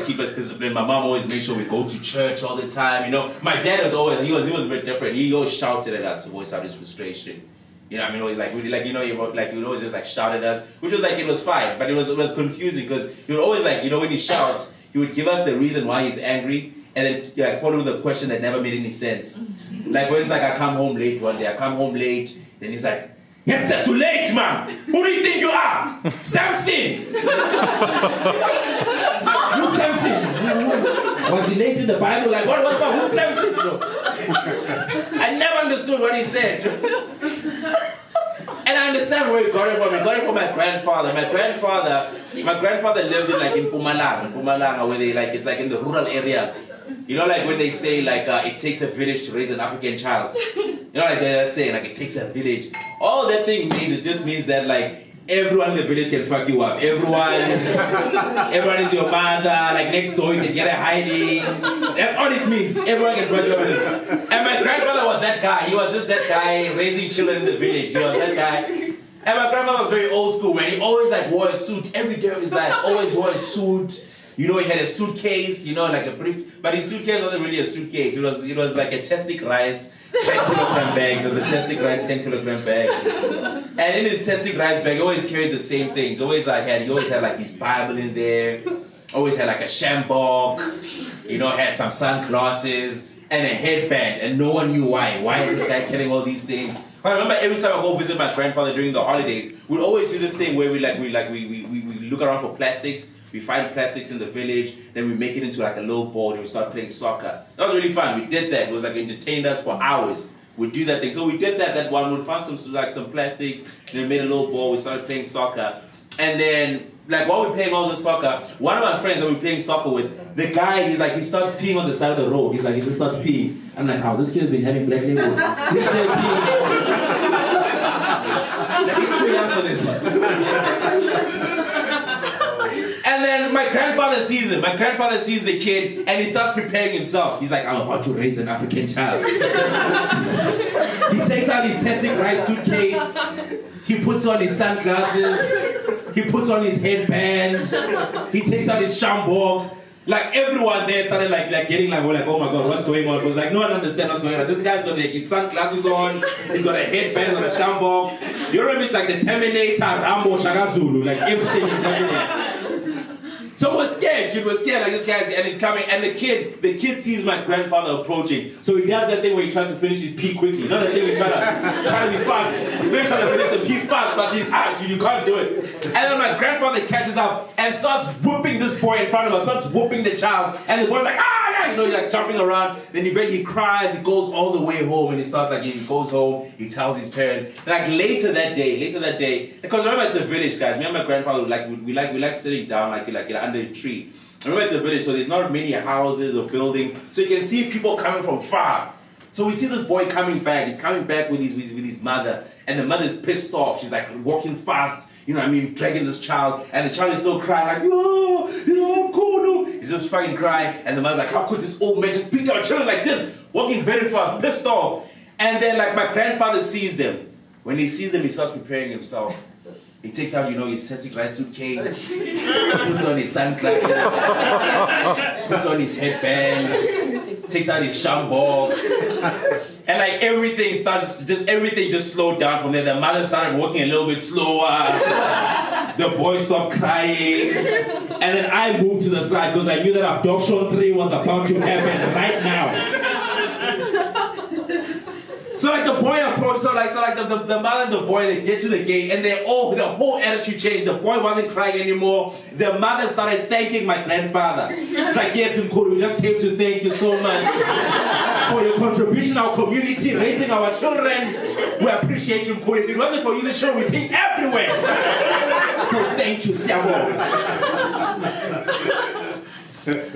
keep us disciplined. My mom always made sure we go to church all the time. You know, my dad was always he was a bit different. He always shouted at us to voice out his frustration. You know, what I mean, always like really like he would always just like shout at us, which was like it was fine, but it was confusing because he would always like when he shouts, he would give us the reason why he's angry, and then follow with a question that never made any sense. Like when it's like I come home late one day, then he's like, "Yes, that's too late, man. Who do you think you are? Samson." Who's Samson? Was he late in the Bible? Like, what about who's Samson? No. I never understood what he said. And I understand where he got it from. He got it from my grandfather. My grandfather lived in Mpumalanga, where they it's like in the rural areas. You know, like when they say it takes a village to raise an African child. You know, like they're saying it takes a village. All that thing means, it just means that everyone in the village can fuck you up. Everyone is your mother. Like next door you can get a hiding. That's all it means. Everyone can fuck you up. And my grandfather was that guy. He was just that guy raising children in the village. He was that guy. And my grandfather was very old school, man. He always wore a suit every day of his life. Always wore a suit. You know, he had a suitcase, like a brief, but his suitcase wasn't really a suitcase. It was like a testic rice 10-kilogram bag. It was a testic rice 10-kilogram bag. And in his testic rice bag, he always carried the same things. He always had his Bible in there. Always had a shambok. Had some sunglasses and a headband, and no one knew why. Why is this guy carrying all these things? I remember every time I go visit my grandfather during the holidays, we'd always do this thing where we look around for plastics. We find plastics in the village, then we make it into a little board and we start playing soccer. That was really fun. We did that. It was entertained us for hours. We'd do that thing. So we did that one. We'd find some plastic, then we made a little ball. We started playing soccer. And then, while we're playing all the soccer, one of my friends that we're playing soccer with, the guy, he starts peeing on the side of the road. He just starts peeing. I'm like, this kid has been having black label. He's still peeing. He's too young for this. And then my grandfather sees him. My grandfather sees the kid and he starts preparing himself. He's like, I'm about to raise an African child. He takes out his testing rice suitcase. He puts on his sunglasses. He puts on his headband. He takes out his shambok. Everyone there started getting oh my God, what's going on? It was no one understands what's going on. This guy's got his sunglasses on. He's got a headband, he's got a shambok. You remember it's the Terminator, Rambo, Shaka Zulu. Everything is happening. So we're scared, dude. We're scared. This guy's and he's coming, and the kid sees my grandfather approaching. So he does that thing where he tries to finish his pee quickly. You know that thing where he try to be fast. He's really trying to finish the pee fast, but he's hard, dude. You can't do it. And then my grandfather catches up and starts whooping this boy in front of us. Starts whooping the child, and the boy's like, he's jumping around. Then he cries. He goes all the way home, and he starts he goes home. He tells his parents. Later that day, because remember it's a village, guys. Me and my grandfather we like sitting down under a tree. Remember it's a village, so there's not many houses or buildings, so you can see people coming from far. So we see this boy coming back. He's coming back with his mother, and the mother's pissed off. She's walking fast, dragging this child, and the child is still crying I'm cool, no. He's just fucking crying, and the mother's like, how could this old man just beat our children like this? Walking very fast, pissed off. And then my grandfather sees them. When he sees them, he starts preparing himself. He takes out, his testic rice suitcase, puts on his sunglasses, puts on his headband, takes out his shambok, and everything just slowed down from there. The mother started walking a little bit slower. The boy stopped crying, and then I moved to the side because I knew that abduction 3 was about to happen right now. So the boy approached, the mother and the boy, they get to the gate, and the whole attitude changed. The boy wasn't crying anymore. The mother started thanking my grandfather. It's yes, Mkulu, we just came to thank you so much for your contribution to our community, raising our children. We appreciate you, Mkulu. If it wasn't for you, the children would be everywhere. So thank you, Sabo.